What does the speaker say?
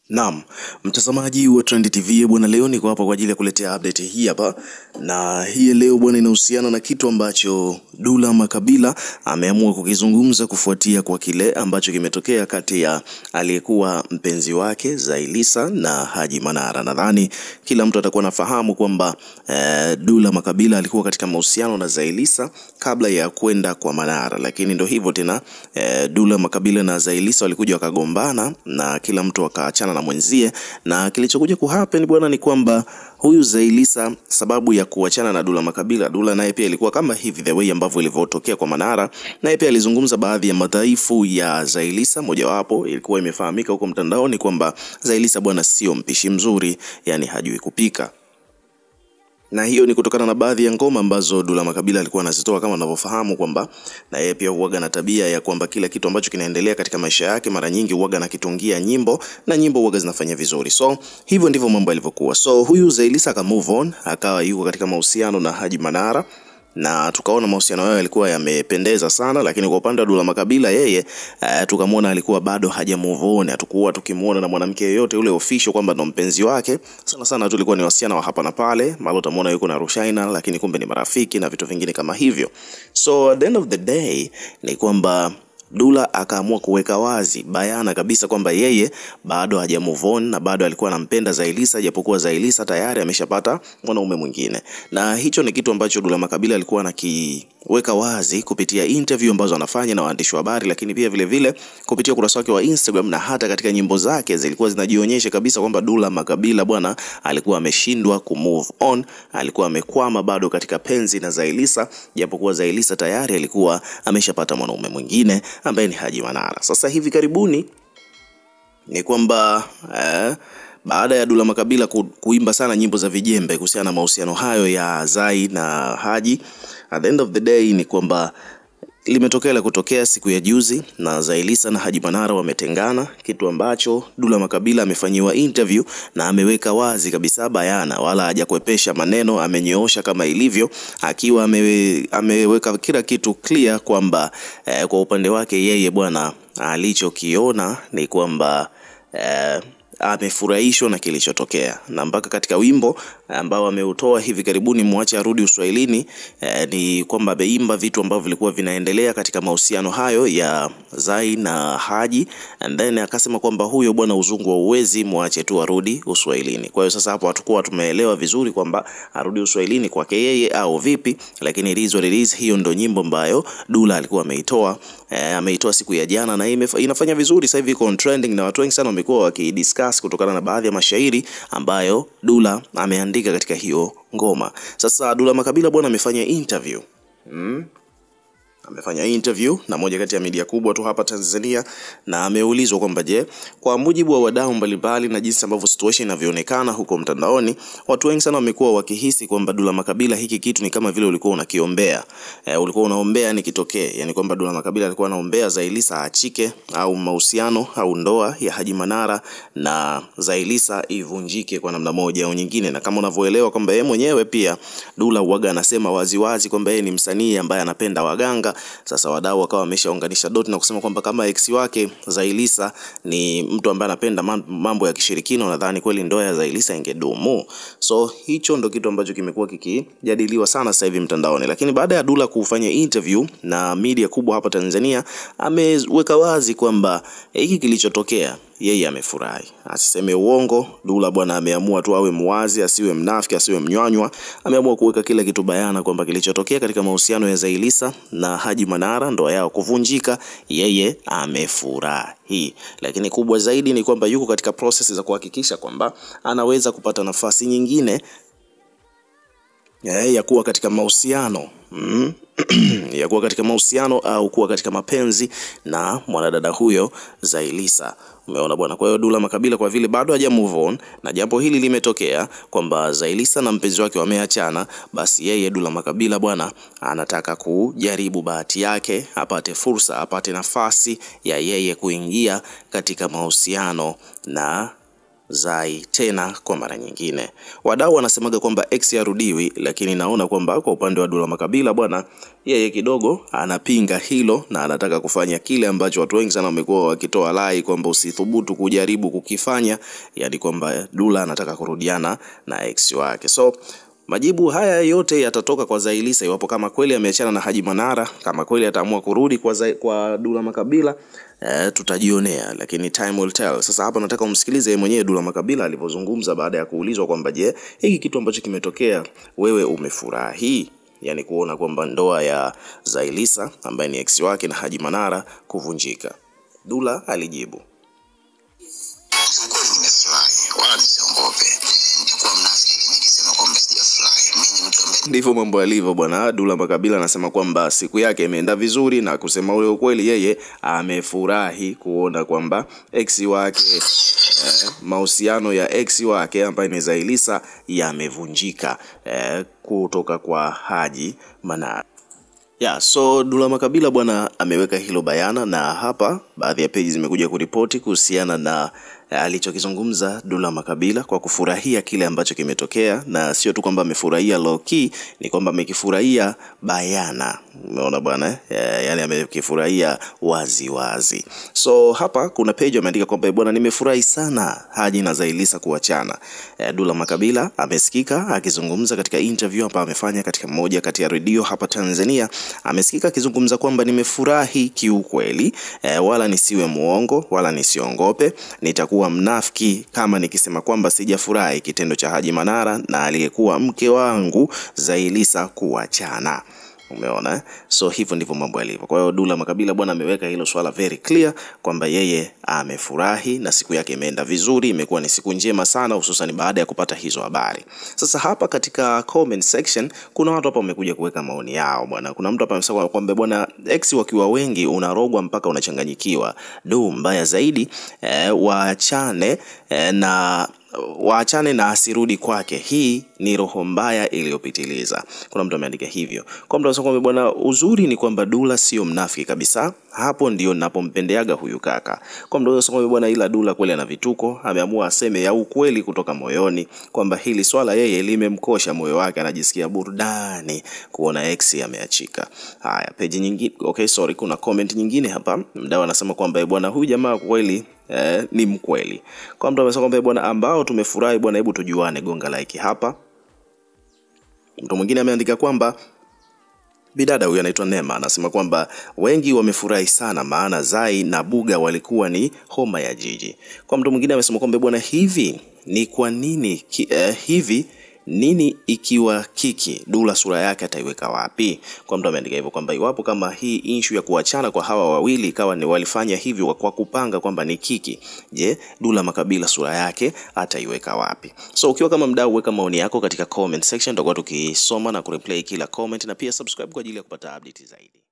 Naam, mtazamaji wa Trend TV bwana, leo niko hapa kwa ajili ya kuletea update hii hapa, na hii leo bwana inahusiana na kitu ambacho Dula Makabila ameamua kukizungumza kufuatia kwa kile ambacho kimetokea kati ya aliyekuwa mpenzi wake Zailisa na Haji Manara. Nadhani kila mtu atakuwa nafahamu kwamba Dula Makabila alikuwa katika mahusiano na Zailisa kabla ya kwenda kwa Manara, lakini ndio hivyo tena, Dula Makabila na Zailisa walikuja wakagombana na kila mtu akaachana na mwenzie, na kilichokuja kuhappen bwana ni kwamba huyu Zailisa, sababu ya kuachana na Dula Makabila, Dula naye pia ilikuwa kama hivi the way ambavyo ilivyotokea kwa Manara, naye pia alizungumza baadhi ya madhaifu ya Zailisa. Mojawapo ilikuwa imefahamika huko mtandaoni kwamba Zailisa bwana sio mpishi mzuri, yani hajui kupika. Na hiyo ni kutokana na baadhi ya ngoma ambazo Dula Makabila alikuwa anazitoa, kama unavyofahamu kwamba na yeye pia huaga na tabia ya kwamba kila kitu ambacho kinaendelea katika maisha yake mara nyingi huaga na kitungia nyimbo, na nyimbo huaga zinafanya vizuri. So hivyo ndivyo mambo yalivyokuwa. So huyu Zailisa aka move on, akawa yuko katika mahusiano na Haji Manara, na tukaona mahusiano yao yalikuwa yamependeza sana, lakini kwa upande wa Dula Makabila yeye tukamwona alikuwa bado haja move on. Hatukuwa tukimuona na mwanamke yeyote ule official kwamba ndo mpenzi wake. Sana sana tulikuwa ni wasichana wa hapa na pale, mara utamuona yuko na Rushaina, lakini kumbe ni marafiki na vitu vingine kama hivyo. So at the end of the day ni kwamba Dula akaamua kuweka wazi bayana kabisa kwamba yeye bado haja move on na bado alikuwa anampenda Zailisa, japokuwa Zailisa tayari ameshapata mwanaume mwingine. Na hicho ni kitu ambacho Dula Makabila alikuwa anakiweka wazi kupitia interview ambazo anafanya na waandishi wa habari, lakini pia vile vile kupitia ukurasa wake wa Instagram, na hata katika nyimbo zake zilikuwa zinajionyesha kabisa kwamba Dula Makabila bwana alikuwa ameshindwa ku move on, alikuwa amekwama bado katika penzi na Zailisa, japokuwa Zailisa tayari alikuwa ameshapata mwanaume mwingine ambaye ni Haji Manara. Sasa hivi karibuni ni kwamba baada ya Dula Makabila kuimba sana nyimbo za vijembe kuhusiana na mahusiano hayo ya Zai na Haji, at the end of the day ni kwamba limetokea la kutokea siku ya juzi, na Zailisa na Haji Manara wametengana, kitu ambacho Dula Makabila amefanyiwa interview na ameweka wazi kabisa bayana, wala hajakwepesha maneno, amenyoosha kama ilivyo, akiwa ameweka kila kitu clear kwamba kwa upande wake yeye bwana alichokiona ni kwamba amefurahishwa na kilichotokea, na mpaka katika wimbo ambao ameutoa hivi karibuni, Mwache Arudi Uswahilini, ni kwamba ameimba vitu ambavyo vilikuwa vinaendelea katika mahusiano hayo ya Zai na Haji, and then akasema kwamba huyo bwana uzungu wa uwezi, mwache tu arudi Uswahilini. Kwa hiyo sasa hapo hatakuwa tumeelewa vizuri kwamba arudi Uswahilini kwake yeye au vipi, lakini it is what it is. Hiyo ndo nyimbo ambayo Dula alikuwa ameitoa siku ya jana, na inafanya vizuri sasa hivi, iko trending na watu wengi sana wamekuwa wakidiscuss kutokana na baadhi ya mashairi ambayo Dula ameandika katika hiyo ngoma. Sasa Dula Makabila bwana amefanya interview na moja kati ya media kubwa tu hapa Tanzania, na ameulizwa kwamba je, kwa mujibu wa wadau mbalimbali na jinsi ambavyo situation inavyoonekana huko mtandaoni, watu wengi sana wamekuwa wakihisi kwamba Dula Makabila hiki kitu ni kama vile ulikuwa unakiombea, ulikuwa unaombea nikitokee, yani kwamba Dula Makabila alikuwa anaombea Zailisa achike au mahusiano au ndoa ya Haji Manara na Zailisa ivunjike kwa namna moja au nyingine. Na kama unavyoelewa kwamba yeye mwenyewe pia Dula huaga anasema waziwazi kwamba yeye ni msanii ambaye anapenda waganga. Sasa wadau wakawa wameshaunganisha dot na kusema kwamba kama ex wake Zailisa ni mtu ambaye anapenda mambo ya kishirikina, nadhani kweli ndoa ya Zailisa ingedumu. So hicho ndo kitu ambacho kimekuwa kikijadiliwa sana sasa hivi mtandaoni. Lakini baada ya Dula kufanya interview na media kubwa hapa Tanzania, ameweka wazi kwamba hiki kilichotokea yeye amefurahi. Asiseme uongo, Dula bwana ameamua tu awe muwazi, asiwe mnafiki, asiwe mnyanywa. Ameamua kuweka kila kitu bayana kwamba kilichotokea katika mahusiano ya Zailisa na Haji Manara, ndoa yao kuvunjika, yeye amefurahi. Lakini kubwa zaidi ni kwamba yuko katika process za kuhakikisha kwamba anaweza kupata nafasi nyingine ya kuwa katika mahusiano ya kuwa katika mahusiano au kuwa katika mapenzi na mwanadada huyo Zailisa. Umeona bwana. Kwa hiyo Dula Makabila kwa vile bado haja move on na jambo hili limetokea kwamba Zailisa na mpenzi wake wameachana, basi yeye Dula Makabila bwana anataka kujaribu bahati yake, apate fursa, apate nafasi ya yeye kuingia katika mahusiano na Zai tena kwa mara nyingine. Wadau wanasemaga kwamba ex harudiwi, lakini naona kwamba kwa upande wa Dula Makabila bwana, yeye kidogo anapinga hilo na anataka kufanya kile ambacho watu wengi sana wamekuwa wakitoa rai kwamba usithubutu kujaribu kukifanya, yani kwamba Dula anataka kurudiana na ex wake. So majibu haya yote yatatoka kwa Zailisa iwapo kama kweli ameachana na Haji Manara, kama kweli ataamua kurudi kwa Dula Makabila, tutajionea, lakini time will tell. Sasa hapa nataka umsikilize mwenyewe Dula Makabila alipozungumza baada ya kuulizwa kwamba je, hiki kitu ambacho kimetokea wewe umefurahi? Yani kuona kwamba ndoa ya Zailisa ambaye ni ex wake na Haji Manara kuvunjika. Dula alijibu, ndivyo mambo yalivyo bwana. Dula Makabila anasema kwamba siku yake imeenda vizuri, na kusema ule ukweli, yeye amefurahi kuona kwamba ex wake mahusiano ya ex wake ambaye ni Zailisa yamevunjika kutoka kwa Haji Manara. So Dula Makabila bwana ameweka hilo bayana, na hapa baadhi ya pages zimekuja kuripoti kuhusiana na alichokizungumza Dula Makabila kwa kufurahia kile ambacho kimetokea, na sio tu kwamba amefurahia low key, ni kwamba amekifurahia bayana. Umeona bwana, yani amekifurahia wazi wazi. So hapa kuna page ameandika kwamba bwana, nimefurahi sana Haji na Zailisa kuachana. Dula Makabila amesikika akizungumza katika interview hapa amefanya katika moja kati ya redio hapa Tanzania. Amesikika akizungumza kwamba nimefurahi kiukweli, wala nisiwe muongo wala nisiongope, nitakuwa mnafiki kama nikisema kwamba sijafurahi kitendo cha Haji Manara na aliyekuwa mke wangu Zailisa kuachana. Umeona? So hivyo ndivyo mambo yalivyo. Kwa hiyo Dula Makabila bwana ameweka hilo swala very clear kwamba yeye amefurahi na siku yake imeenda vizuri, imekuwa ni siku njema sana, hususan baada ya kupata hizo habari. Sasa hapa katika comment section kuna watu hapa wamekuja kuweka maoni yao bwana. Kuna mtu hapa amesema kwamba bwana, ex wakiwa wengi unarogwa mpaka unachanganyikiwa. Mbaya zaidi waachane na asirudi kwake. Hii ni roho mbaya iliyopitiliza. Kuna mtu ameandika hivyo. Kwa mtu anasema kwamba bwana, uzuri ni kwamba Dula sio mnafiki kabisa. Hapo ndio ninapompendeaga huyu kaka. Kwa mtu anasema kwamba bwana, ila Dula kweli ana vituko, ameamua aseme ya ukweli kutoka moyoni kwamba hili swala yeye limemkosha moyo wake, anajisikia burudani kuona ex ameachika. Haya, page nyingine. Kuna comment nyingine hapa. Mdau anasema kwamba bwana, huyu jamaa kweli ni mkweli. Kwa mtu amesema kwamba bwana, ambao tumefurahi bwana, hebu tujuane, gonga like hapa. Mtu mwingine ameandika kwamba bidada huyu anaitwa Nema anasema kwamba wengi wamefurahi sana maana Zai na Buga walikuwa ni homa ya jiji. Kwa mtu mwingine amesema kwamba bwana, hivi ni kwa nini nini ikiwa Kiki Dula sura yake ataiweka wapi? Kwa mtu ameandika hivyo kwamba iwapo kama hii issue ya kuachana kwa hawa wawili ikawa ni walifanya hivyo kwa kupanga kwamba ni Kiki, je, Dula Makabila sura yake ataiweka wapi? So ukiwa kama mdau, weka maoni yako katika comment section, tutakuwa tukisoma na kureplay kila comment, na pia subscribe kwa ajili ya kupata update zaidi.